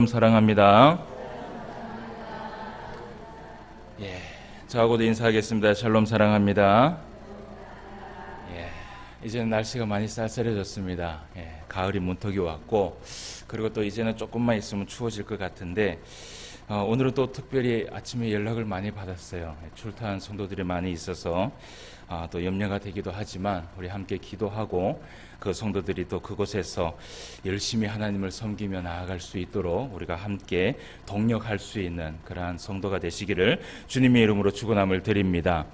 사랑합니다. 저하고도 인사하겠습니다. 샬롬 사랑합니다. 이제는 날씨가 많이 쌀쌀해졌습니다. 가을이 문턱이 왔고, 그리고 또 이제는 조금만 있으면 추워질 것 같은데, 오늘은 또 특별히 아침에 연락을 많이 받았어요. 출타한 성도들이 많이 있어서 또 염려가 되기도 하지만 우리 함께 기도하고 그 성도들이 또 그곳에서 열심히 하나님을 섬기며 나아갈 수 있도록 우리가 함께 동력할 수 있는 그러한 성도가 되시기를 주님의 이름으로 축원함을 드립니다.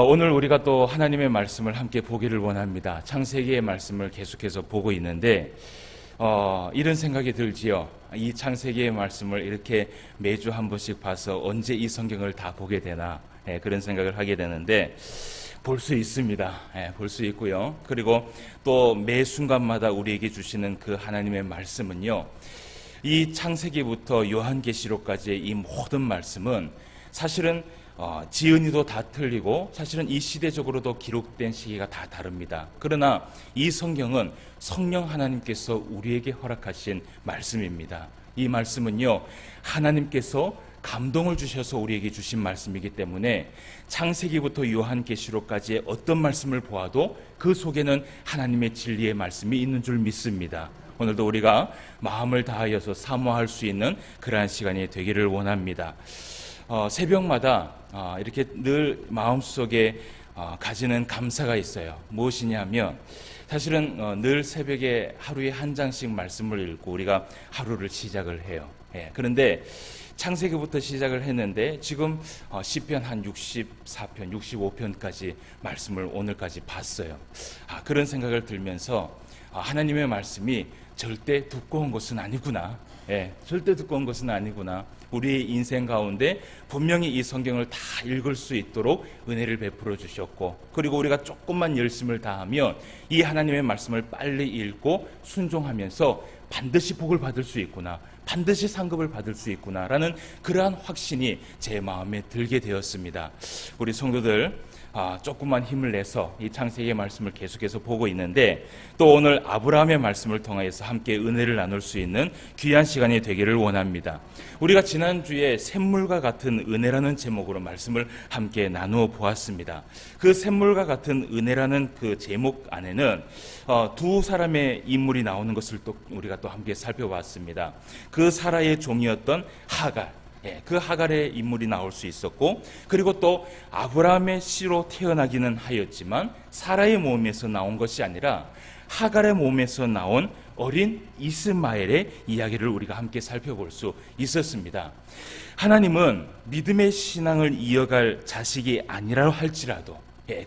오늘 우리가 또 하나님의 말씀을 함께 보기를 원합니다. 창세기의 말씀을 계속해서 보고 있는데 이런 생각이 들지요. 이 창세기의 말씀을 이렇게 매주 한 번씩 봐서 언제 이 성경을 다 보게 되나, 그런 생각을 하게 되는데 볼 수 있습니다. 볼 수 있고요. 그리고 또 매 순간마다 우리에게 주시는 그 하나님의 말씀은요, 이 창세기부터 요한계시록까지의 이 모든 말씀은 사실은 지은이도 다 틀리고 사실은 이 시대적으로도 기록된 시기가 다 다릅니다. 그러나 이 성경은 성령 하나님께서 우리에게 허락하신 말씀입니다. 이 말씀은요, 하나님께서 감동을 주셔서 우리에게 주신 말씀이기 때문에 창세기부터 요한계시록까지의 어떤 말씀을 보아도 그 속에는 하나님의 진리의 말씀이 있는 줄 믿습니다. 오늘도 우리가 마음을 다하여서 사모할 수 있는 그러한 시간이 되기를 원합니다. 새벽마다 이렇게 늘 마음속에 가지는 감사가 있어요. 무엇이냐면 사실은 늘 새벽에 하루에 한 장씩 말씀을 읽고 우리가 하루를 시작을 해요. 그런데 창세기부터 시작을 했는데 지금 시편 한 64편, 65편까지 말씀을 오늘까지 봤어요. 그런 생각을 들면서 하나님의 말씀이 절대 두꺼운 것은 아니구나. 절대 두꺼운 것은 아니구나. 우리의 인생 가운데 분명히 이 성경을 다 읽을 수 있도록 은혜를 베풀어 주셨고, 그리고 우리가 조금만 열심을 다하면 이 하나님의 말씀을 빨리 읽고 순종하면서 반드시 복을 받을 수 있구나, 반드시 상급을 받을 수 있구나라는 그러한 확신이 제 마음에 들게 되었습니다. 우리 성도들 조금만 힘을 내서 이 창세기의 말씀을 계속해서 보고 있는데, 또 오늘 아브라함의 말씀을 통해서 함께 은혜를 나눌 수 있는 귀한 시간이 되기를 원합니다. 우리가 지난주에 샘물과 같은 은혜라는 제목으로 말씀을 함께 나누어 보았습니다. 그 샘물과 같은 은혜라는 그 제목 안에는 두 사람의 인물이 나오는 것을 또 우리가 또 함께 살펴봤습니다. 그 사라의 종이었던 하갈, 그 하갈의 인물이 나올 수 있었고, 그리고 또 아브라함의 씨로 태어나기는 하였지만 사라의 몸에서 나온 것이 아니라 하갈의 몸에서 나온 어린 이스마엘의 이야기를 우리가 함께 살펴볼 수 있었습니다. 하나님은 믿음의 신앙을 이어갈 자식이 아니라 할지라도,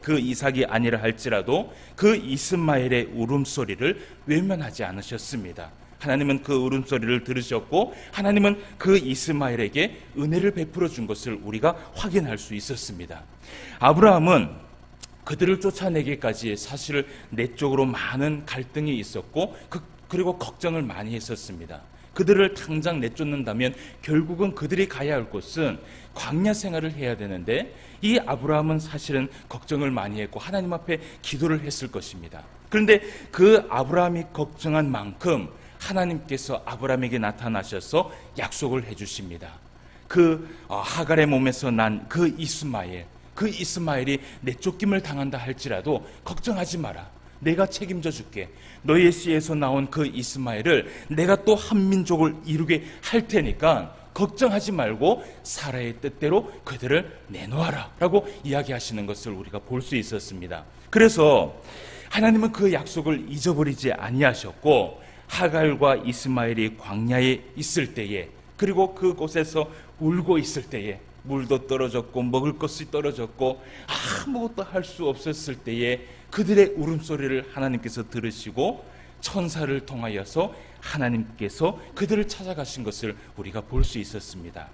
그 이삭이 아니라 할지라도 그 이스마엘의 울음소리를 외면하지 않으셨습니다. 하나님은 그 울음소리를 들으셨고, 하나님은 그 이스마엘에게 은혜를 베풀어 준 것을 우리가 확인할 수 있었습니다. 아브라함은 그들을 쫓아내기까지 사실 내적으로 많은 갈등이 있었고, 그리고 걱정을 많이 했었습니다. 그들을 당장 내쫓는다면 결국은 그들이 가야 할 곳은 광야 생활을 해야 되는데, 이 아브라함은 사실은 걱정을 많이 했고 하나님 앞에 기도를 했을 것입니다. 그런데 그 아브라함이 걱정한 만큼 하나님께서 아브라함에게 나타나셔서 약속을 해주십니다. 그 하갈의 몸에서 난 그 이스마엘이 내쫓김을 당한다 할지라도 걱정하지 마라. 내가 책임져 줄게. 너의 씨에서 나온 그 이스마엘을 내가 또 한 민족을 이루게 할 테니까 걱정하지 말고 사라의 뜻대로 그들을 내놓아라 라고 이야기하시는 것을 우리가 볼 수 있었습니다. 그래서 하나님은 그 약속을 잊어버리지 아니하셨고, 하갈과 이스마엘이 광야에 있을 때에, 그리고 그곳에서 울고 있을 때에, 물도 떨어졌고 먹을 것이 떨어졌고 아무것도 할 수 없었을 때에 그들의 울음소리를 하나님께서 들으시고 천사를 통하여서 하나님께서 그들을 찾아가신 것을 우리가 볼 수 있었습니다.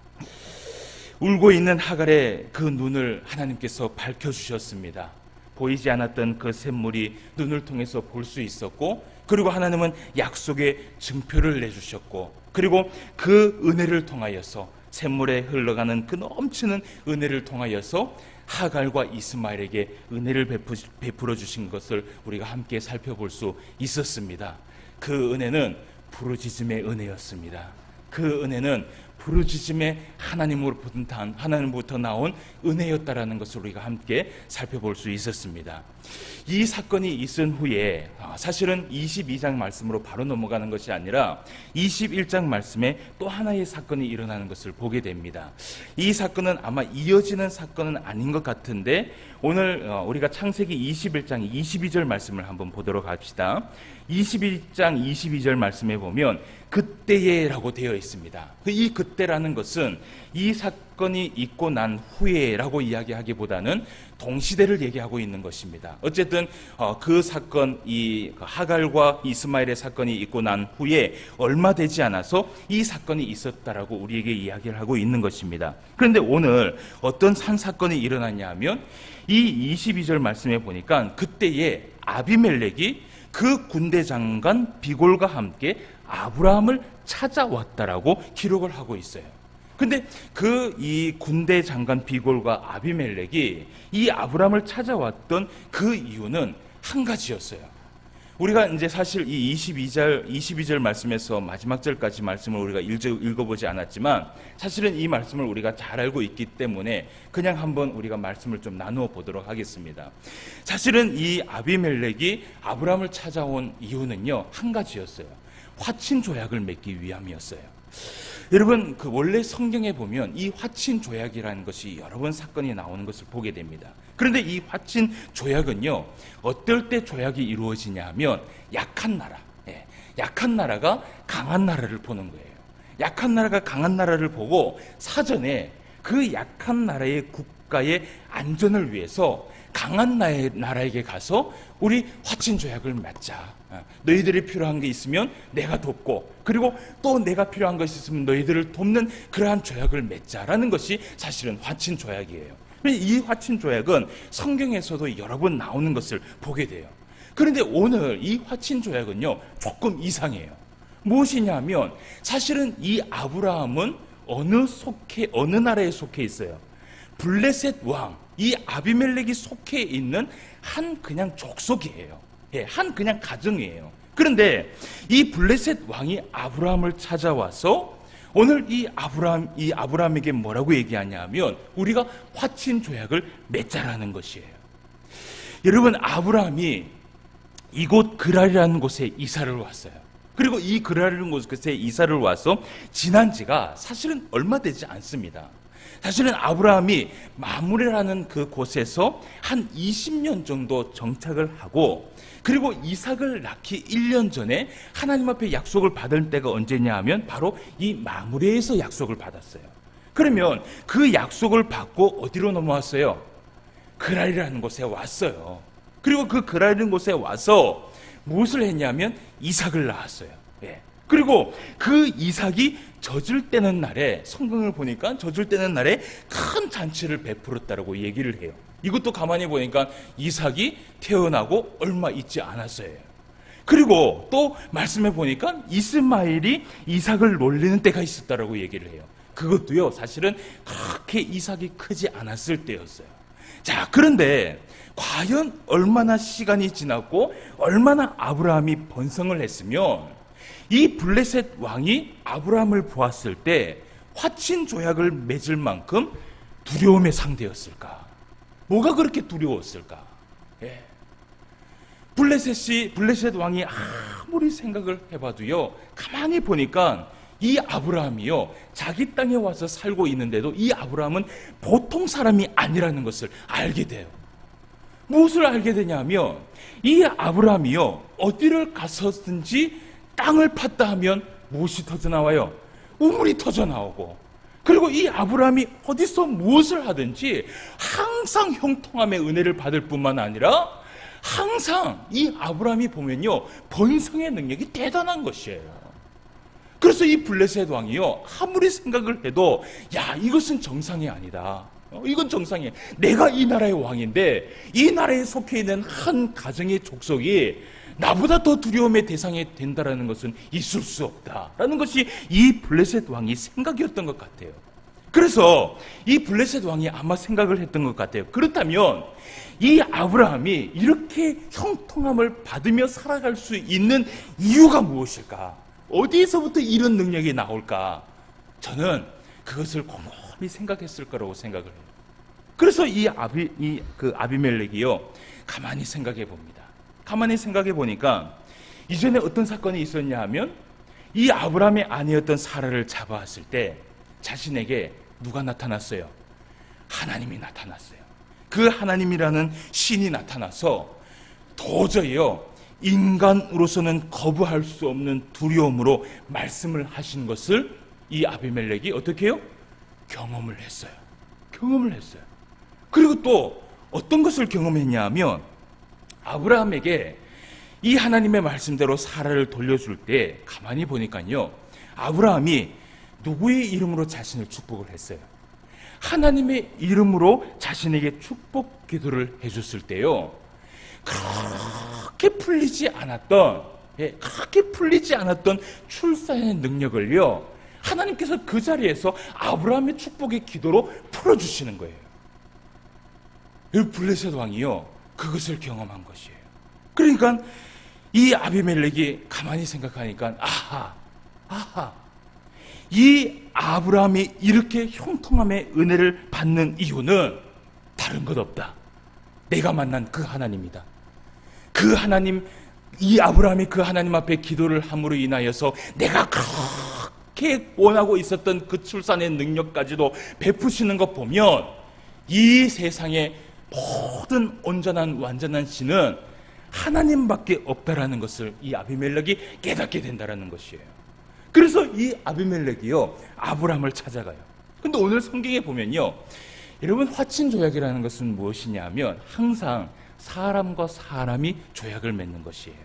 울고 있는 하갈의 그 눈을 하나님께서 밝혀주셨습니다. 보이지 않았던 그 샘물이 눈을 통해서 볼 수 있었고, 그리고 하나님은 약속의 증표를 내주셨고, 그리고 그 은혜를 통하여서 샘물에 흘러가는 그 넘치는 은혜를 통하여서 하갈과 이스마엘에게 은혜를 베풀어 주신 것을 우리가 함께 살펴볼 수 있었습니다. 그 은혜는 부르짖음의 은혜였습니다. 그 은혜는 부르짖음의 하나님으로부터 나온 은혜였다라는 것을 우리가 함께 살펴볼 수 있었습니다. 이 사건이 있은 후에 사실은 22장 말씀으로 바로 넘어가는 것이 아니라 21장 말씀에 또 하나의 사건이 일어나는 것을 보게 됩니다. 이 사건은 아마 이어지는 사건은 아닌 것 같은데 오늘 우리가 창세기 21장 22절 말씀을 한번 보도록 합시다. 21장 22절 말씀에 보면 그때에라고 되어 있습니다. 이 그때라는 것은 이 사건이 있고 난 후에라고 이야기하기보다는 동시대를 얘기하고 있는 것입니다. 어쨌든 그 사건, 이 하갈과 이스마엘의 사건이 있고 난 후에 얼마 되지 않아서 이 사건이 있었다라고 우리에게 이야기를 하고 있는 것입니다. 그런데 오늘 어떤 산 사건이 일어났냐 하면 이 22절 말씀에 보니까 그때에 아비멜렉이 그 군대 장관 비골과 함께 아브라함을 찾아왔다라고 기록을 하고 있어요. 근데 이 군대 장관 비골과 아비멜렉이 이 아브라함을 찾아왔던 그 이유는 한 가지였어요. 우리가 이제 사실 이 22절 말씀에서 마지막 절까지 말씀을 우리가 읽어보지 않았지만 사실은 이 말씀을 우리가 잘 알고 있기 때문에 그냥 한번 우리가 말씀을 좀 나누어 보도록 하겠습니다. 사실은 이 아비멜렉이 아브라함을 찾아온 이유는요, 한 가지였어요. 화친 조약을 맺기 위함이었어요. 여러분, 원래 성경에 보면 이 화친 조약이라는 것이 여러 번 사건이 나오는 것을 보게 됩니다. 그런데 이 화친 조약은요, 어떨 때 조약이 이루어지냐 하면 약한 나라가 강한 나라를 보는 거예요. 약한 나라가 강한 나라를 보고 사전에 그 약한 나라의 국가의 안전을 위해서 강한 나라에게 가서 우리 화친 조약을 맺자. 너희들이 필요한 게 있으면 내가 돕고, 그리고 또 내가 필요한 것이 있으면 너희들을 돕는 그러한 조약을 맺자라는 것이 사실은 화친 조약이에요. 이 화친 조약은 성경에서도 여러 번 나오는 것을 보게 돼요. 그런데 오늘 이 화친 조약은요, 조금 이상해요. 무엇이냐면 사실은 이 아브라함은 어느 나라에 속해 있어요? 블레셋 왕, 이 아비멜렉이 속해 있는 한 그냥 족속이에요. 한 그냥 가정이에요. 그런데 이 블레셋 왕이 아브라함을 찾아와서 오늘 이 아브라함에게 뭐라고 얘기하냐 하면 우리가 화친 조약을 맺자라는 것이에요. 여러분, 아브라함이 이곳 그랄이라는 곳에 이사를 왔어요. 그리고 이 그랄이라는 곳에 이사를 와서 지난 지가 사실은 얼마 되지 않습니다. 사실은 아브라함이 마므레라는 그 곳에서 한 20년 정도 정착을 하고, 그리고 이삭을 낳기 1년 전에 하나님 앞에 약속을 받을 때가 언제냐 하면 바로 이 마므레에서 약속을 받았어요. 그러면 그 약속을 받고 어디로 넘어왔어요? 그랄이라는 곳에 왔어요. 그리고 그 그랄이라는 곳에 와서 무엇을 했냐면 이삭을 낳았어요. 그리고 그 이삭이 젖을 떼는 날에, 성경을 보니까 젖을 떼는 날에 큰 잔치를 베풀었다라고 얘기를 해요. 이것도 가만히 보니까 이삭이 태어나고 얼마 있지 않았어요. 그리고 또 말씀해 보니까 이스마엘이 이삭을 놀리는 때가 있었다라고 얘기를 해요. 그것도요, 사실은 그렇게 이삭이 크지 않았을 때였어요. 자, 그런데 과연 얼마나 시간이 지났고 얼마나 아브라함이 번성을 했으면 이 블레셋 왕이 아브라함을 보았을 때 화친 조약을 맺을 만큼 두려움의 상대였을까? 뭐가 그렇게 두려웠을까? 블레셋 왕이 아무리 생각을 해봐도요, 가만히 보니까 이 아브라함이요, 자기 땅에 와서 살고 있는데도 이 아브라함은 보통 사람이 아니라는 것을 알게 돼요. 무엇을 알게 되냐면 이 아브라함이요, 어디를 가서든지 땅을 팠다 하면 무엇이 터져나와요? 우물이 터져나오고, 그리고 이 아브라함이 어디서 무엇을 하든지 항상 형통함의 은혜를 받을 뿐만 아니라 항상 이 아브라함이 보면요, 번성의 능력이 대단한 것이에요. 그래서 이 블레셋 왕이요, 아무리 생각을 해도 야, 이것은 정상이 아니다. 이건 정상이에요. 내가 이 나라의 왕인데 이 나라에 속해 있는 한 가정의 족속이 나보다 더 두려움의 대상이 된다라는 것은 있을 수 없다라는 것이 이 블레셋 왕이 생각이었던 것 같아요. 그래서 이 블레셋 왕이 아마 생각을 했던 것 같아요. 그렇다면 이 아브라함이 이렇게 형통함을 받으며 살아갈 수 있는 이유가 무엇일까? 어디서부터 이런 능력이 나올까? 저는 그것을 곰곰이 생각했을 거라고 생각을 해요. 그래서 이 아비멜렉이요, 가만히 생각해 봅니다. 가만히 생각해 보니까 이전에 어떤 사건이 있었냐 하면, 이 아브라함의 아내였던 사라를 잡아왔을 때 자신에게 누가 나타났어요? 하나님이 나타났어요. 그 하나님이라는 신이 나타나서 도저히요, 인간으로서는 거부할 수 없는 두려움으로 말씀을 하신 것을 이 아비멜렉이 어떻게 해요? 경험을 했어요. 경험을 했어요. 그리고 또 어떤 것을 경험했냐 하면, 아브라함에게 이 하나님의 말씀대로 사라를 돌려줄 때 가만히 보니까요, 아브라함이 누구의 이름으로 자신을 축복을 했어요? 하나님의 이름으로 자신에게 축복 기도를 해줬을 때요, 그렇게 풀리지 않았던 출산의 능력을요, 하나님께서 그 자리에서 아브라함의 축복의 기도로 풀어주시는 거예요. 이 블레셋 왕이요, 그것을 경험한 것이에요. 그러니까 이 아비멜렉이 가만히 생각하니까, 이 아브라함이 이렇게 형통함의 은혜를 받는 이유는 다른 것 없다. 내가 만난 그 하나님이다. 그 하나님, 이 아브라함이 그 하나님 앞에 기도를 함으로 인하여서 내가 그렇게 원하고 있었던 그 출산의 능력까지도 베푸시는 것 보면, 이 세상의 모든 온전한 완전한 신은 하나님밖에 없다라는 것을 이 아비멜렉이 깨닫게 된다라는 것이에요. 그래서 이 아비멜렉이요, 아브라함을 찾아가요. 근데 오늘 성경에 보면요, 여러분, 화친조약이라는 것은 무엇이냐 하면 항상 사람과 사람이 조약을 맺는 것이에요.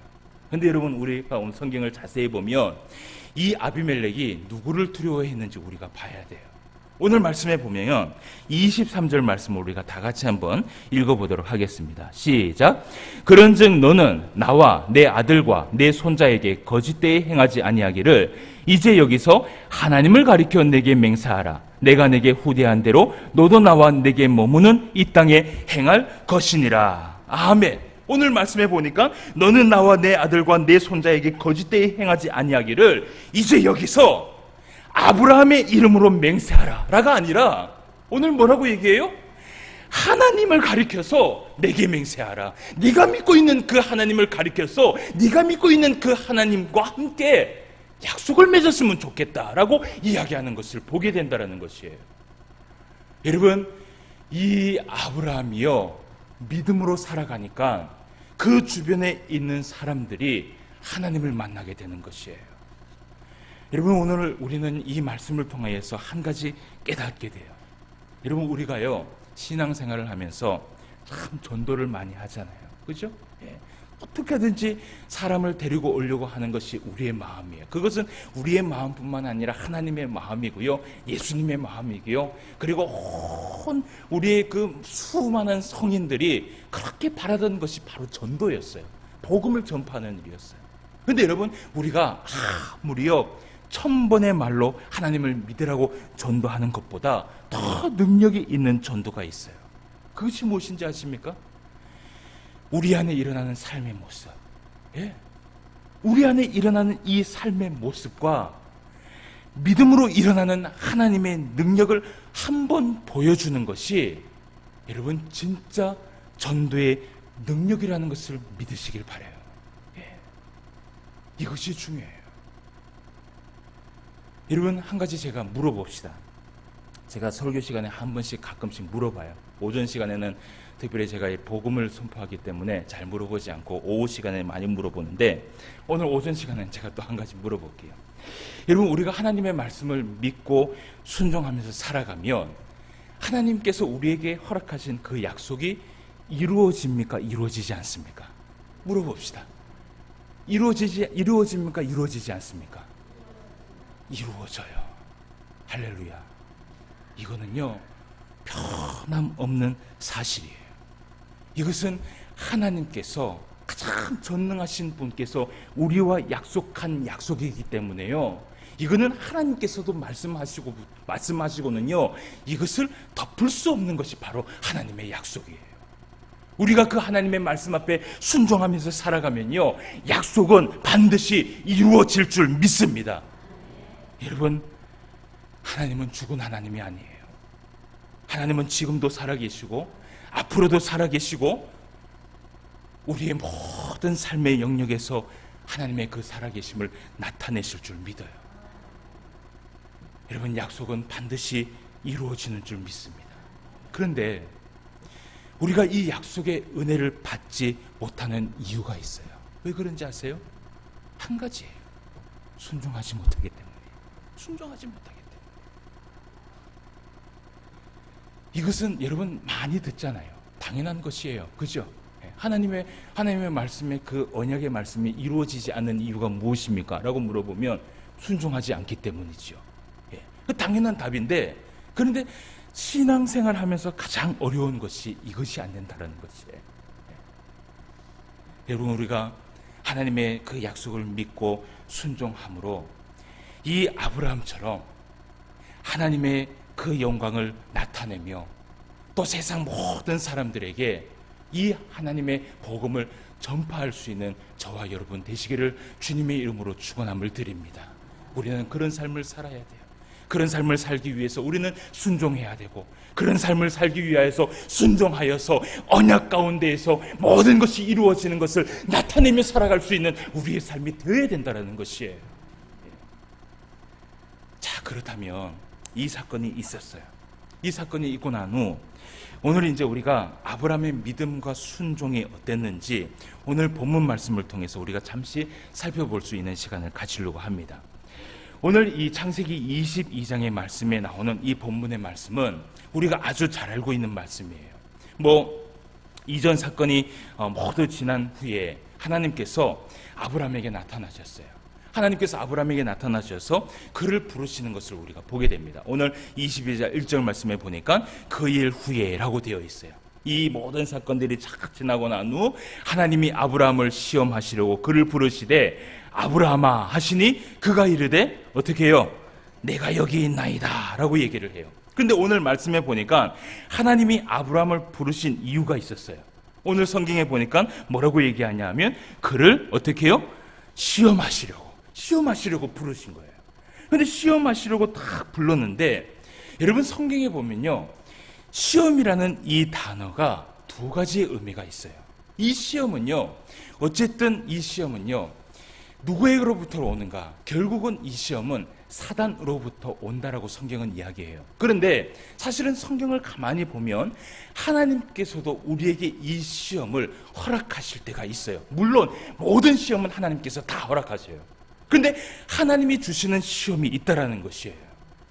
근데 여러분, 우리가 오늘 성경을 자세히 보면 이 아비멜렉이 누구를 두려워했는지 우리가 봐야 돼요. 오늘 말씀에 보면 23절 말씀을 우리가 다 같이 한번 읽어보도록 하겠습니다. 시작. 그런즉 너는 나와 내 아들과 내 손자에게 거짓되이 행하지 아니하기를 이제 여기서 하나님을 가리켜 내게 맹세하라. 내가 내게 후대한 대로 너도 나와 내게 머무는 이 땅에 행할 것이니라. 아멘. 오늘 말씀해 보니까 너는 나와 내 아들과 내 손자에게 거짓되이 행하지 아니하기를 이제 여기서 아브라함의 이름으로 맹세하라 라가 아니라 오늘 뭐라고 얘기해요? 하나님을 가리켜서 내게 맹세하라. 네가 믿고 있는 그 하나님을 가리켜서 네가 믿고 있는 그 하나님과 함께 약속을 맺었으면 좋겠다라고 이야기하는 것을 보게 된다는 것이에요. 여러분, 이 아브라함이요, 믿음으로 살아가니까 그 주변에 있는 사람들이 하나님을 만나게 되는 것이에요. 여러분, 오늘 우리는 이 말씀을 통하여서 한 가지 깨닫게 돼요. 여러분, 우리가요, 신앙생활을 하면서 참 전도를 많이 하잖아요. 그죠? 예. 어떻게든지 사람을 데리고 오려고 하는 것이 우리의 마음이에요. 그것은 우리의 마음뿐만 아니라 하나님의 마음이고요, 예수님의 마음이고요, 그리고 온 우리의 그 수많은 성인들이 그렇게 바라던 것이 바로 전도였어요. 복음을 전파하는 일이었어요. 그런데 여러분, 우리가 아무리요 1000번의 말로 하나님을 믿으라고 전도하는 것보다 더 능력이 있는 전도가 있어요. 그것이 무엇인지 아십니까? 우리 안에 일어나는 삶의 모습, 예? 우리 안에 일어나는 이 삶의 모습과 믿음으로 일어나는 하나님의 능력을 한번 보여주는 것이 여러분 진짜 전도의 능력이라는 것을 믿으시길 바라요. 예. 이것이 중요해요. 여러분, 한 가지 제가 물어봅시다. 제가 설교 시간에 한 번씩 가끔씩 물어봐요. 오전 시간에는 특별히 제가 이 복음을 선포하기 때문에 잘 물어보지 않고 오후 시간에 많이 물어보는데, 오늘 오전 시간에는 제가 또 한 가지 물어볼게요. 여러분, 우리가 하나님의 말씀을 믿고 순종하면서 살아가면 하나님께서 우리에게 허락하신 그 약속이 이루어집니까? 이루어지지 않습니까? 물어봅시다. 이루어집니까? 이루어지지 않습니까? 이루어져요. 할렐루야. 이거는요, 변함없는 사실이에요. 이것은 하나님께서, 가장 전능하신 분께서 우리와 약속한 약속이기 때문에요, 이거는 하나님께서도 말씀하시고는요, 이것을 덮을 수 없는 것이 바로 하나님의 약속이에요. 우리가 그 하나님의 말씀 앞에 순종하면서 살아가면요, 약속은 반드시 이루어질 줄 믿습니다. 여러분, 하나님은 죽은 하나님이 아니에요. 하나님은 지금도 살아계시고 앞으로도 살아계시고 우리의 모든 삶의 영역에서 하나님의 그 살아계심을 나타내실 줄 믿어요. 여러분, 약속은 반드시 이루어지는 줄 믿습니다. 그런데 우리가 이 약속의 은혜를 받지 못하는 이유가 있어요. 왜 그런지 아세요? 한 가지예요. 순종하지 못하기 때문에. 순종하지 못하기 때문에. 이것은 여러분 많이 듣잖아요. 당연한 것이에요. 그죠? 하나님의 말씀에 그 언약의 말씀이 이루어지지 않는 이유가 무엇입니까? 라고 물어보면 순종하지 않기 때문이죠. 그 당연한 답인데, 그런데 신앙생활 하면서 가장 어려운 것이 이것이 안 된다는 것이에요. 여러분, 우리가 하나님의 그 약속을 믿고 순종함으로 이 아브라함처럼 하나님의 그 영광을 나타내며 또 세상 모든 사람들에게 이 하나님의 복음을 전파할 수 있는 저와 여러분 되시기를 주님의 이름으로 축원함을 드립니다. 우리는 그런 삶을 살아야 돼요. 그런 삶을 살기 위해서 우리는 순종해야 되고, 그런 삶을 살기 위하여서 순종하여서 언약 가운데에서 모든 것이 이루어지는 것을 나타내며 살아갈 수 있는 우리의 삶이 되어야 된다는 것이에요. 자, 그렇다면 이 사건이 있었어요. 이 사건이 있고 난 후 오늘 이제 우리가 아브라함의 믿음과 순종이 어땠는지 오늘 본문 말씀을 통해서 우리가 잠시 살펴볼 수 있는 시간을 가지려고 합니다. 오늘 이 창세기 22장의 말씀에 나오는 이 본문의 말씀은 우리가 아주 잘 알고 있는 말씀이에요. 이전 사건이 모두 지난 후에 하나님께서 아브라함에게 나타나셨어요. 하나님께서 아브라함에게 나타나셔서 그를 부르시는 것을 우리가 보게 됩니다. 오늘 22장 1절 말씀에 보니까 그 일 후에라고 되어 있어요. 이 모든 사건들이 착 지나고 난 후 하나님이 아브라함을 시험하시려고 그를 부르시되 아브라함아 하시니 그가 이르되 어떻게 해요? 내가 여기 있나이다 라고 얘기를 해요. 그런데 오늘 말씀에 보니까 하나님이 아브라함을 부르신 이유가 있었어요. 오늘 성경에 보니까 뭐라고 얘기하냐 하면 그를 어떻게 해요? 시험하시려고 부르신 거예요. 그런데 시험하시려고 딱 불렀는데 여러분, 성경에 보면요, 시험이라는 이 단어가 두 가지의 의미가 있어요. 이 시험은요, 어쨌든 이 시험은요, 누구에게로부터 오는가? 결국은 이 시험은 사단으로부터 온다라고 성경은 이야기해요. 그런데 사실은 성경을 가만히 보면 하나님께서도 우리에게 이 시험을 허락하실 때가 있어요. 물론 모든 시험은 하나님께서 다 허락하세요. 그런데 하나님이 주시는 시험이 있다라는 것이에요.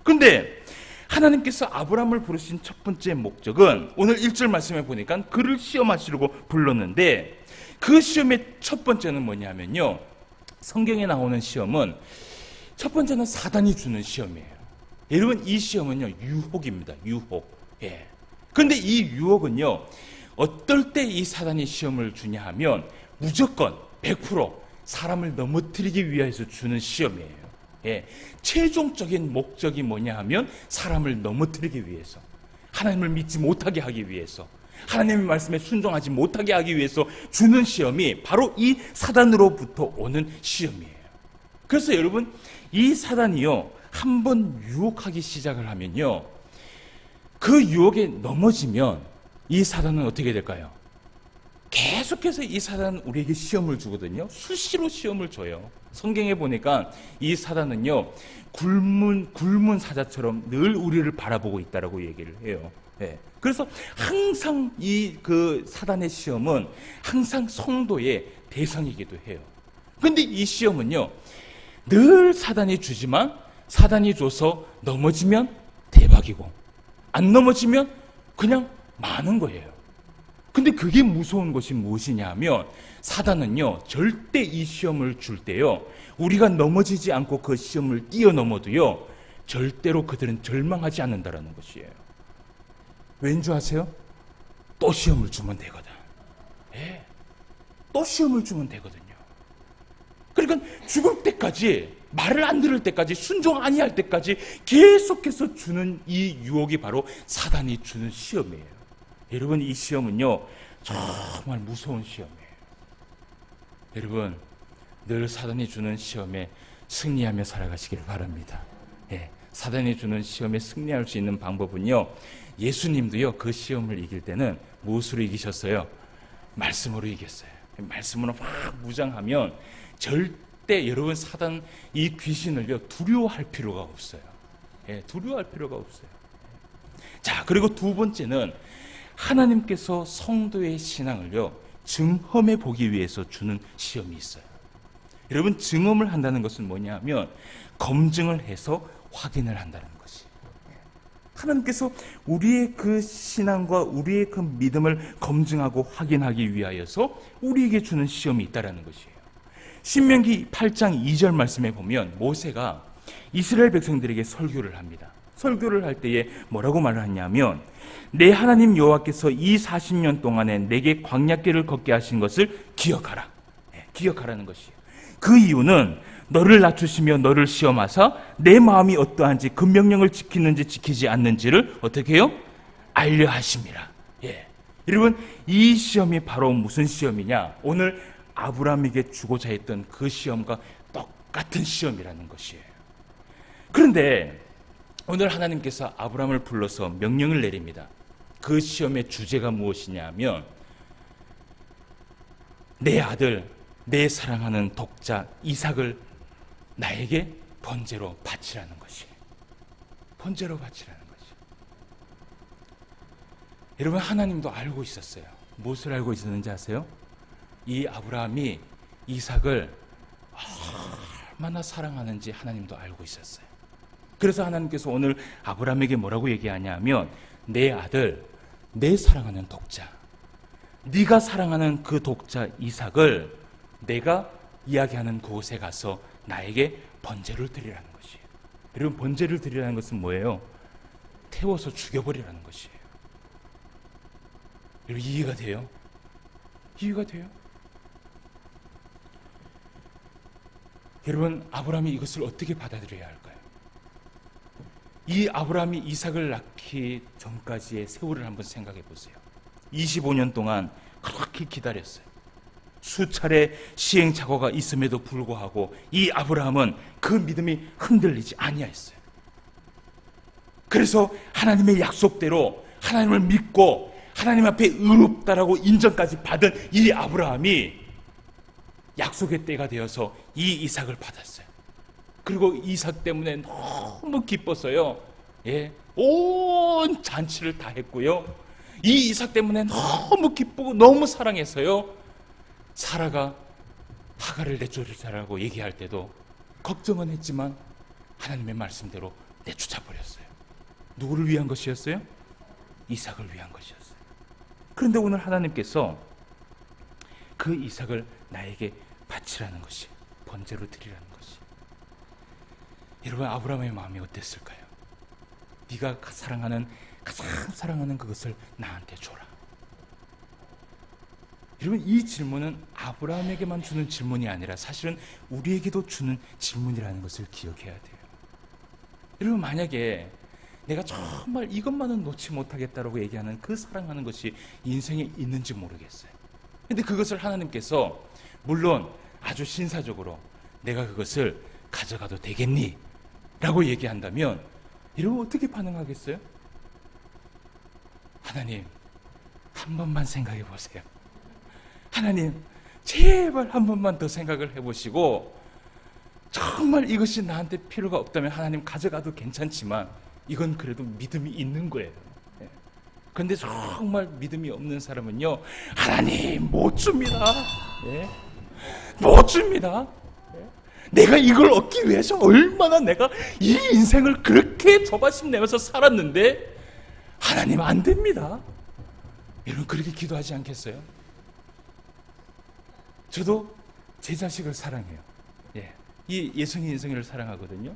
그런데 하나님께서 아브라함을 부르신 첫 번째 목적은 오늘 1절 말씀에 보니까 그를 시험하시려고 불렀는데 그 시험의 첫 번째는 뭐냐면요, 성경에 나오는 시험은 첫 번째는 사단이 주는 시험이에요. 여러분, 이 시험은요, 유혹입니다. 유혹. 예. 그런데 이 유혹은요, 어떨 때 이 사단이 시험을 주냐 하면 무조건 100% 사람을 넘어뜨리기 위해서 주는 시험이에요. 예. 최종적인 목적이 뭐냐 하면 사람을 넘어뜨리기 위해서, 하나님을 믿지 못하게 하기 위해서, 하나님의 말씀에 순종하지 못하게 하기 위해서 주는 시험이 바로 이 사단으로부터 오는 시험이에요. 그래서 여러분, 이 사단이요, 한번 유혹하기 시작을 하면요, 그 유혹에 넘어지면 이 사단은 어떻게 될까요? 계속해서 이 사단은 우리에게 시험을 주거든요. 수시로 시험을 줘요. 성경에 보니까 이 사단은요, 굶은 사자처럼 늘 우리를 바라보고 있다라고 얘기를 해요. 예. 그래서 항상 이 그 사단의 시험은 항상 성도의 대상이기도 해요. 그런데 이 시험은요, 늘 사단이 주지만 사단이 줘서 넘어지면 대박이고 안 넘어지면 그냥 많은 거예요. 근데 그게 무서운 것이 무엇이냐 하면 사단은요, 절대 이 시험을 줄 때요, 우리가 넘어지지 않고 그 시험을 뛰어넘어도요, 절대로 그들은 절망하지 않는다라는 것이에요. 왠지 아세요? 또 시험을 주면 되거든. 예. 또 시험을 주면 되거든요. 그러니까 죽을 때까지, 말을 안 들을 때까지, 순종 아니할 때까지 계속해서 주는 이 유혹이 바로 사단이 주는 시험이에요. 여러분, 이 시험은요, 정말 무서운 시험이에요. 여러분, 늘 사단이 주는 시험에 승리하며 살아가시길 바랍니다. 예, 사단이 주는 시험에 승리할 수 있는 방법은요, 예수님도요, 그 시험을 이길 때는 무엇으로 이기셨어요? 말씀으로 이겼어요. 말씀으로 확 무장하면 절대 여러분 사단 이 귀신을요, 두려워할 필요가 없어요. 예, 두려워할 필요가 없어요. 자, 그리고 두 번째는 하나님께서 성도의 신앙을요, 증험해 보기 위해서 주는 시험이 있어요. 여러분, 증험을 한다는 것은 뭐냐 하면 검증을 해서 확인을 한다는 것이. 하나님께서 우리의 그 신앙과 우리의 그 믿음을 검증하고 확인하기 위하여서 우리에게 주는 시험이 있다는 것이에요. 신명기 8장 2절 말씀에 보면 모세가 이스라엘 백성들에게 설교를 합니다. 설교를 할 때에 뭐라고 말을 하냐면, 내 하나님 여호와께서 이 40년 동안에 내게 광야길을 걷게 하신 것을 기억하라. 기억하라는 것이에요. 그 이유는 너를 낮추시며 너를 시험하사 내 마음이 어떠한지 그 명령을 지키는지 지키지 않는지를 어떻게 해요? 알려 하심이라. 예. 여러분, 이 시험이 바로 무슨 시험이냐? 오늘 아브라함에게 주고자 했던 그 시험과 똑같은 시험이라는 것이에요. 그런데 오늘 하나님께서 아브라함을 불러서 명령을 내립니다. 그 시험의 주제가 무엇이냐 하면, 내 아들, 내 사랑하는 독자 이삭을 나에게 번제로 바치라는 것이에요. 번제로 바치라는 것이에요. 여러분, 하나님도 알고 있었어요. 무엇을 알고 있었는지 아세요? 이 아브라함이 이삭을 얼마나 사랑하는지 하나님도 알고 있었어요. 그래서 하나님께서 오늘 아브라함에게 뭐라고 얘기하냐면, 내 아들, 내 사랑하는 독자, 네가 사랑하는 그 독자 이삭을 내가 이야기하는 그곳에 가서 나에게 번제를 드리라는 것이에요. 여러분, 번제를 드리라는 것은 뭐예요? 태워서 죽여버리라는 것이에요. 여러분, 이해가 돼요? 이해가 돼요? 여러분, 아브라함이 이것을 어떻게 받아들여야 할까요? 이 아브라함이 이삭을 낳기 전까지의 세월을 한번 생각해 보세요. 25년 동안 그렇게 기다렸어요. 수차례 시행착오가 있음에도 불구하고 이 아브라함은 그 믿음이 흔들리지 아니하였어요. 그래서 하나님의 약속대로 하나님을 믿고 하나님 앞에 의롭다라고 인정까지 받은 이 아브라함이 약속의 때가 되어서 이 이삭을 받았어요. 그리고 이삭 때문에 너무 기뻤어요. 예, 온 잔치를 다 했고요. 이 이삭 때문에 너무 기쁘고 너무 사랑해서요, 사라가 하갈을 내쫓으라고 얘기할 때도 걱정은 했지만 하나님의 말씀대로 내쫓아 버렸어요. 누구를 위한 것이었어요? 이삭을 위한 것이었어요. 그런데 오늘 하나님께서 그 이삭을 나에게 바치라는 것이, 번제로 드리라는 것이. 여러분, 아브라함의 마음이 어땠을까요? 네가 사랑하는, 가장 사랑하는 그것을 나한테 줘라. 여러분, 이 질문은 아브라함에게만 주는 질문이 아니라 사실은 우리에게도 주는 질문이라는 것을 기억해야 돼요. 여러분, 만약에 내가 정말 이것만은 놓지 못하겠다라고 얘기하는 그 사랑하는 것이 인생에 있는지 모르겠어요. 근데 그것을 하나님께서 물론 아주 신사적으로 내가 그것을 가져가도 되겠니? 라고 얘기한다면 여러분, 어떻게 반응하겠어요? 하나님, 한 번만 생각해 보세요. 하나님, 제발 한 번만 더 생각을 해보시고, 정말 이것이 나한테 필요가 없다면 하나님 가져가도 괜찮지만 이건 그래도 믿음이 있는 거예요. 그런데 정말 믿음이 없는 사람은요, 하나님 못 줍니다. 못 줍니다. 내가 이걸 얻기 위해서 얼마나 내가 이 인생을 그렇게 조바심 내면서 살았는데 하나님 안 됩니다. 여러분, 그렇게 기도하지 않겠어요? 저도 제 자식을 사랑해요. 이 예성이 인생을 사랑하거든요.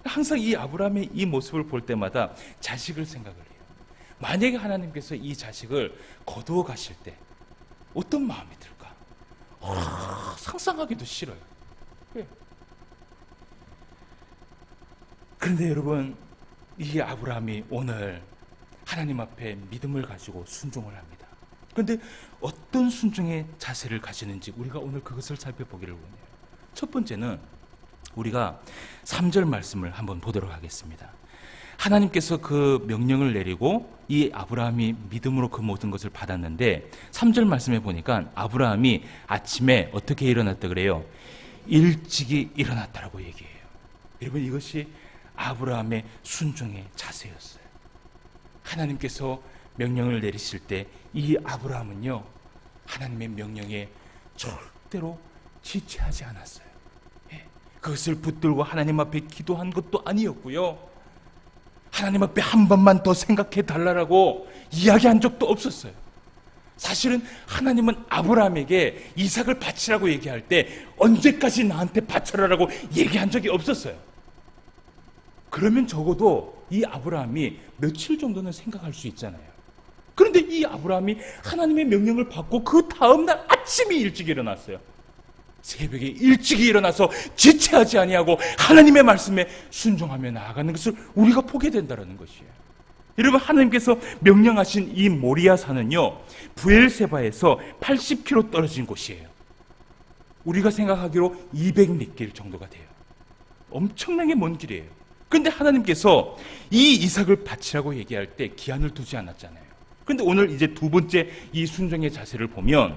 항상 이 아브라함의 이 모습을 볼 때마다 자식을 생각을 해요. 만약에 하나님께서 이 자식을 거두어 가실 때 어떤 마음이 들까? 상상하기도 싫어요. 그런데 여러분, 이 아브라함이 오늘 하나님 앞에 믿음을 가지고 순종을 합니다. 그런데 어떤 순종의 자세를 가지는지 우리가 오늘 그것을 살펴보기를 원해요. 첫 번째는 우리가 3절 말씀을 한번 보도록 하겠습니다. 하나님께서 그 명령을 내리고 이 아브라함이 믿음으로 그 모든 것을 받았는데 3절 말씀에 보니까 아브라함이 아침에 어떻게 일어났다 그래요? 일찍이 일어났다라고 얘기해요. 여러분, 이것이 아브라함의 순종의 자세였어요. 하나님께서 명령을 내리실 때 이 아브라함은요, 하나님의 명령에 절대로 지체하지 않았어요. 그것을 붙들고 하나님 앞에 기도한 것도 아니었고요, 하나님 앞에 한 번만 더 생각해 달라고 이야기한 적도 없었어요. 사실은 하나님은 아브라함에게 이삭을 바치라고 얘기할 때 언제까지 나한테 바쳐라라고 얘기한 적이 없었어요. 그러면 적어도 이 아브라함이 며칠 정도는 생각할 수 있잖아요. 그런데 이 아브라함이 하나님의 명령을 받고 그 다음날 아침에 일찍 일어났어요. 새벽에 일찍 일어나서 지체하지 아니하고 하나님의 말씀에 순종하며 나아가는 것을 우리가 보게 된다는 것이에요. 여러분, 하나님께서 명령하신 이 모리아 산은요, 브엘세바에서 80km 떨어진 곳이에요. 우리가 생각하기로 200몇 길 정도가 돼요. 엄청나게 먼 길이에요. 그런데 하나님께서 이 이삭을 바치라고 얘기할 때 기한을 두지 않았잖아요. 그런데 오늘 이제 두 번째 이 순종의 자세를 보면,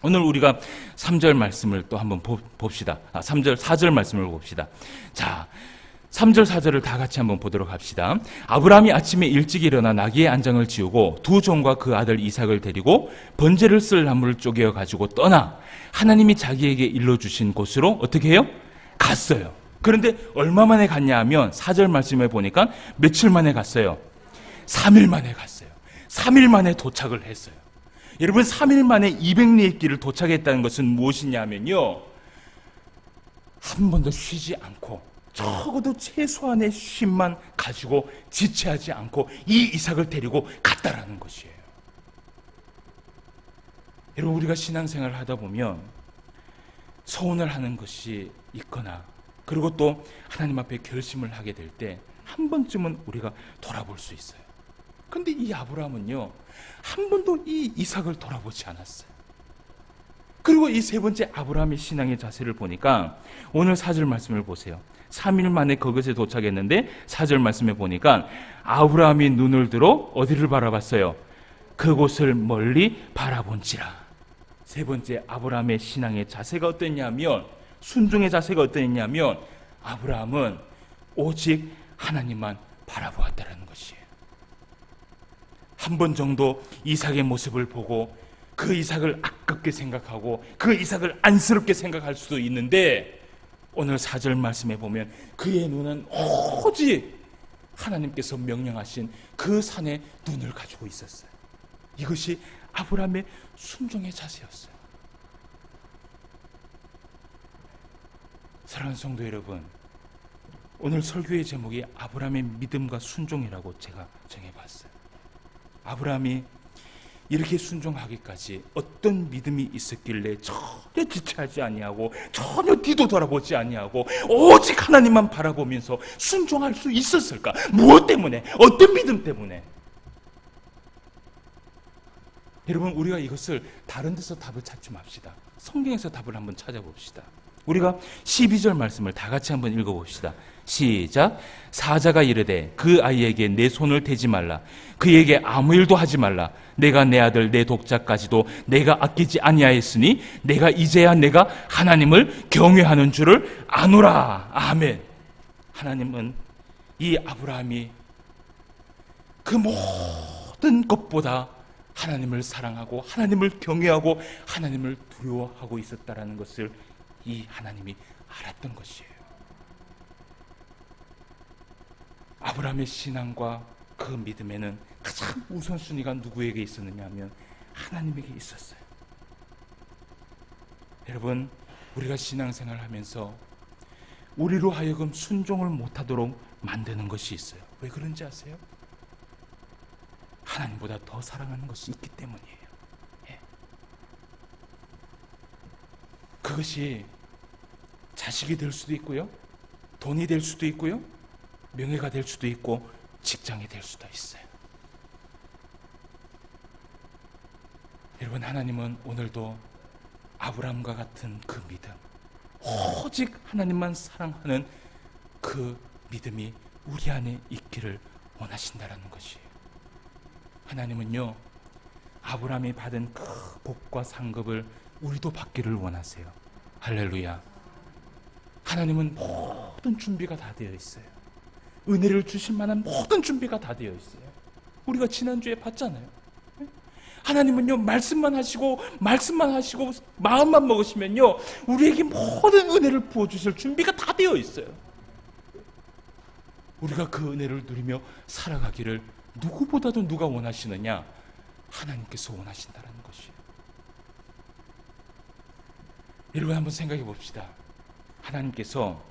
오늘 우리가 3절 말씀을 또 한번 봅시다. 4절 말씀을 봅시다. 자, 3절 4절을 다 같이 한번 보도록 합시다. 아브라함이 아침에 일찍 일어나 나귀의 안장을 지우고 두 종과 그 아들 이삭을 데리고 번제를 쓸 나무를 쪼개어 가지고 떠나 하나님이 자기에게 일러주신 곳으로 어떻게 해요? 갔어요. 그런데 얼마 만에 갔냐 하면 4절 말씀에 보니까 며칠 만에 갔어요? 3일 만에 갔어요. 3일 만에 도착을 했어요. 여러분, 3일 만에 200리의 길을 도착했다는 것은 무엇이냐 하면요, 한 번도 쉬지 않고 적어도 최소한의 쉼만 가지고 지체하지 않고 이 이삭을 데리고 갔다라는 것이에요. 여러분, 우리가 신앙생활을 하다 보면 서운을 하는 것이 있거나, 그리고 또 하나님 앞에 결심을 하게 될 때 한 번쯤은 우리가 돌아볼 수 있어요. 그런데 이 아브라함은요, 한 번도 이 이삭을 돌아보지 않았어요. 그리고 이 세 번째 아브라함의 신앙의 자세를 보니까 오늘 4절 말씀을 보세요. 3일 만에 그것에 도착했는데 4절 말씀에 보니까 아브라함이 눈을 들어 어디를 바라봤어요? 그곳을 멀리 바라본지라. 세 번째 아브라함의 신앙의 자세가 어땠냐면, 순종의 자세가 어땠냐면, 아브라함은 오직 하나님만 바라보았다는 것이에요. 한 번 정도 이삭의 모습을 보고 그 이삭을 아깝게 생각하고 그 이삭을 안쓰럽게 생각할 수도 있는데, 오늘 4절 말씀에 보면 그의 눈은 오직 하나님께서 명령하신 그 산에 눈을 가지고 있었어요. 이것이 아브라함의 순종의 자세였어요. 사랑하는 성도 여러분, 오늘 설교의 제목이 아브라함의 믿음과 순종이라고 제가 정해봤어요. 아브라함이 이렇게 순종하기까지 어떤 믿음이 있었길래 전혀 지체하지 아니하고 전혀 뒤도 돌아보지 아니하고 오직 하나님만 바라보면서 순종할 수 있었을까? 무엇 때문에? 어떤 믿음 때문에? 여러분, 우리가 이것을 다른 데서 답을 찾지 맙시다. 성경에서 답을 한번 찾아봅시다. 우리가 12절 말씀을 다 같이 한번 읽어봅시다. 시작. 사자가 이르되 그 아이에게 내 손을 대지 말라. 그에게 아무 일도 하지 말라. 내가 내 아들 내 독자까지도 내가 아끼지 아니하였으니 내가 이제야 내가 하나님을 경외하는 줄을 아노라. 아멘. 하나님은 이 아브라함이 그 모든 것보다 하나님을 사랑하고 하나님을 경외하고 하나님을 두려워하고 있었다라는 것을 이 하나님이 알았던 것이에요. 아브라함의 신앙과 그 믿음에는 가장 우선순위가 누구에게 있었느냐 하면 하나님에게 있었어요. 여러분, 우리가 신앙생활을 하면서 우리로 하여금 순종을 못하도록 만드는 것이 있어요. 왜 그런지 아세요? 하나님보다 더 사랑하는 것이 있기 때문이에요. 예. 그것이 자식이 될 수도 있고요, 돈이 될 수도 있고요, 명예가 될 수도 있고 직장이 될 수도 있어요. 여러분, 하나님은 오늘도 아브라함과 같은 그 믿음, 오직 하나님만 사랑하는 그 믿음이 우리 안에 있기를 원하신다라는 것이에요. 하나님은요, 아브라함이 받은 그 복과 상급을 우리도 받기를 원하세요. 할렐루야. 하나님은 모든 준비가 다 되어 있어요. 은혜를 주실 만한 모든 준비가 다 되어 있어요. 우리가 지난주에 봤잖아요. 하나님은요, 말씀만 하시고 마음만 먹으시면요, 우리에게 모든 은혜를 부어주실 준비가 다 되어 있어요. 우리가 그 은혜를 누리며 살아가기를 누구보다도 누가 원하시느냐? 하나님께서 원하신다는 것이에요. 여러분, 한번 생각해 봅시다. 하나님께서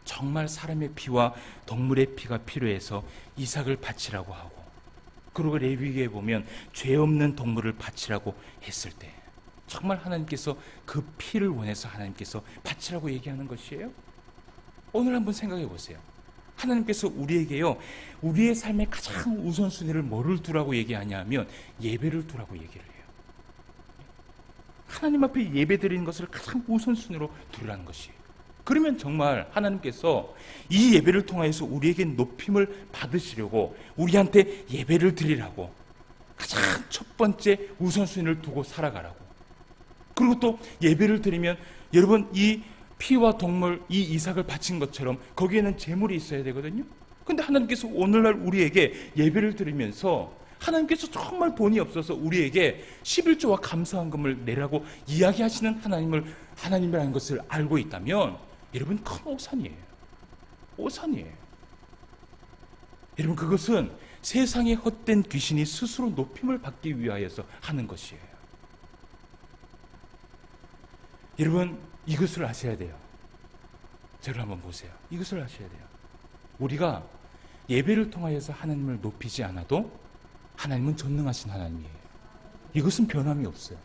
정말 사람의 피와 동물의 피가 필요해서 이삭을 바치라고 하고, 그리고 레위기에 보면 죄 없는 동물을 바치라고 했을 때 정말 하나님께서 그 피를 원해서 하나님께서 바치라고 얘기하는 것이에요? 오늘 한번 생각해 보세요. 하나님께서 우리에게요, 우리의 삶의 가장 우선순위를 뭐를 두라고 얘기하냐 하면 예배를 두라고 얘기를 해요. 하나님 앞에 예배 드리는 것을 가장 우선순위로 두라는 것이에요. 그러면 정말 하나님께서 이 예배를 통하여서 우리에게 높임을 받으시려고 우리한테 예배를 드리라고 가장 첫 번째 우선순위를 두고 살아가라고. 그리고 또 예배를 드리면 여러분, 이 피와 동물, 이 이삭을 바친 것처럼 거기에는 제물이 있어야 되거든요. 근데 하나님께서 오늘날 우리에게 예배를 드리면서 하나님께서 정말 돈이 없어서 우리에게 11조와 감사헌금을 내라고 이야기하시는 하나님이라는 것을 알고 있다면 여러분, 큰 오산이에요. 오산이에요. 여러분, 그것은 세상의 헛된 귀신이 스스로 높임을 받기 위하여서 하는 것이에요. 여러분, 이것을 아셔야 돼요. 저를 한번 보세요. 이것을 아셔야 돼요. 우리가 예배를 통하여서 하나님을 높이지 않아도 하나님은 전능하신 하나님이에요. 이것은 변함이 없어요.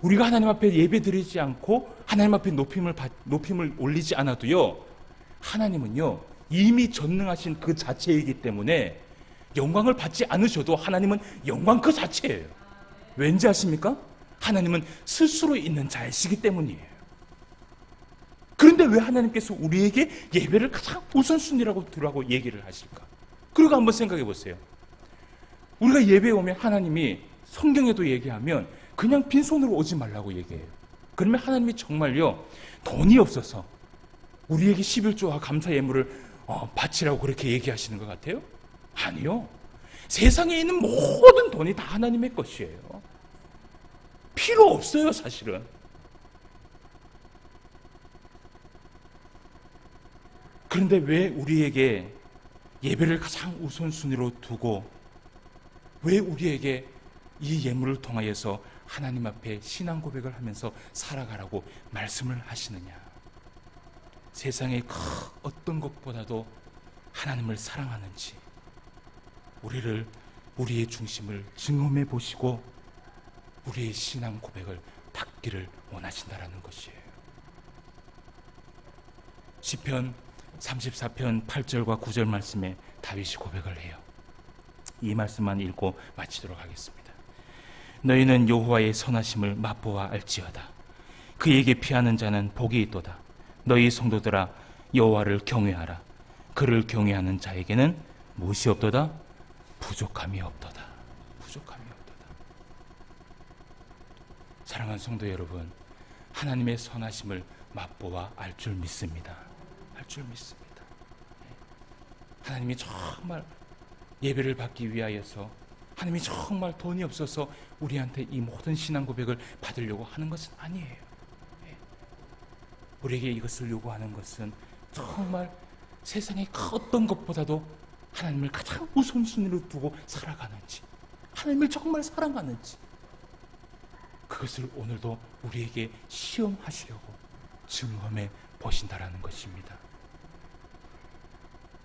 우리가 하나님 앞에 예배 드리지 않고 하나님 앞에 높임을 올리지 않아도요, 하나님은요, 이미 전능하신 그 자체이기 때문에 영광을 받지 않으셔도 하나님은 영광 그 자체예요. 왠지 아십니까? 하나님은 스스로 있는 자이시기 때문이에요. 그런데 왜 하나님께서 우리에게 예배를 가장 우선순위라고 두라고 얘기를 하실까? 그리고 한번 생각해 보세요. 우리가 예배에 오면 하나님이 성경에도 얘기하면 그냥 빈손으로 오지 말라고 얘기해요. 그러면 하나님이 정말요, 돈이 없어서 우리에게 11조와 감사 예물을 바치라고 그렇게 얘기하시는 것 같아요? 아니요. 세상에 있는 모든 돈이 다 하나님의 것이에요. 필요 없어요, 사실은. 그런데 왜 우리에게 예배를 가장 우선순위로 두고 왜 우리에게 이 예물을 통하여서 하나님 앞에 신앙 고백을 하면서 살아가라고 말씀을 하시느냐? 세상의 그 어떤 것보다도 하나님을 사랑하는지 우리의 중심을 증험해 보시고 우리의 신앙 고백을 받기를 원하신다라는 것이에요. 시편 34편 8절과 9절 말씀에 다윗이 고백을 해요. 이 말씀만 읽고 마치도록 하겠습니다. 너희는 여호와의 선하심을 맛보아 알지어다. 그에게 피하는 자는 복이 있도다. 너희 성도들아, 여호와를 경외하라. 그를 경외하는 자에게는 무엇이 없도다? 부족함이 없도다. 부족함이 없도다. 사랑하는 성도 여러분, 하나님의 선하심을 맛보아 알 줄 믿습니다. 알 줄 믿습니다. 하나님이 정말 예배를 받기 위하여서, 하나님이 정말 돈이 없어서 우리한테 이 모든 신앙 고백을 받으려고 하는 것은 아니에요. 우리에게 이것을 요구하는 것은 정말 세상의 어떤 것보다도 하나님을 가장 우선순위로 두고 살아가는지, 하나님을 정말 사랑하는지, 그것을 오늘도 우리에게 시험하시려고 증험해 보신다라는 것입니다.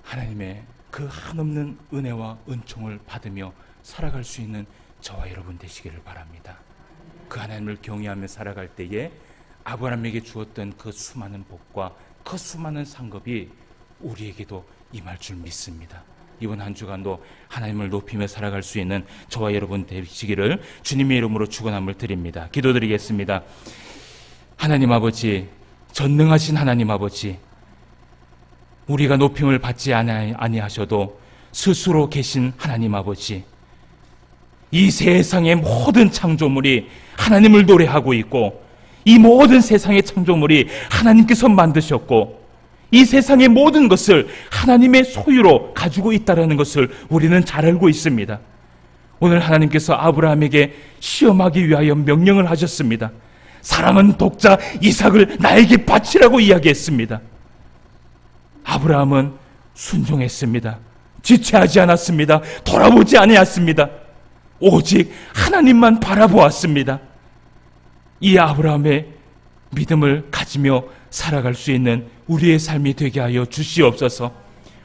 하나님의 그 한없는 은혜와 은총을 받으며 살아갈 수 있는 저와 여러분 되시기를 바랍니다. 그 하나님을 경외하며 살아갈 때에 아브라함에게 주었던 그 수많은 복과 그 수많은 상급이 우리에게도 임할 줄 믿습니다. 이번 한 주간도 하나님을 높이며 살아갈 수 있는 저와 여러분 되시기를 주님의 이름으로 축원함을 드립니다. 기도드리겠습니다. 하나님 아버지, 전능하신 하나님 아버지, 우리가 높임을 받지 아니하셔도 스스로 계신 하나님 아버지, 이 세상의 모든 창조물이 하나님을 노래하고 있고, 이 모든 세상의 창조물이 하나님께서 만드셨고, 이 세상의 모든 것을 하나님의 소유로 가지고 있다는 것을 우리는 잘 알고 있습니다. 오늘 하나님께서 아브라함에게 시험하기 위하여 명령을 하셨습니다. 사랑하는 독자 이삭을 나에게 바치라고 이야기했습니다. 아브라함은 순종했습니다. 지체하지 않았습니다. 돌아보지 아니했습니다. 오직 하나님만 바라보았습니다. 이 아브라함의 믿음을 가지며 살아갈 수 있는 우리의 삶이 되게 하여 주시옵소서.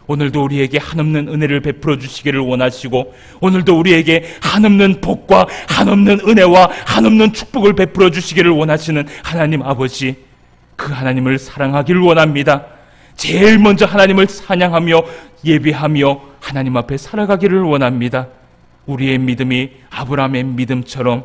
오늘도 우리에게 한없는 은혜를 베풀어 주시기를 원하시고, 오늘도 우리에게 한없는 복과 한없는 은혜와 한없는 축복을 베풀어 주시기를 원하시는 하나님 아버지, 그 하나님을 사랑하기를 원합니다. 제일 먼저 하나님을 찬양하며 예배하며 하나님 앞에 살아가기를 원합니다. 우리의 믿음이 아브라함의 믿음처럼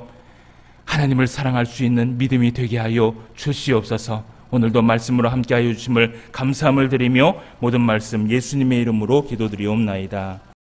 하나님을 사랑할 수 있는 믿음이 되게 하여 주시옵소서. 오늘도 말씀으로 함께하여 주심을 감사함을 드리며 모든 말씀 예수님의 이름으로 기도드리옵나이다.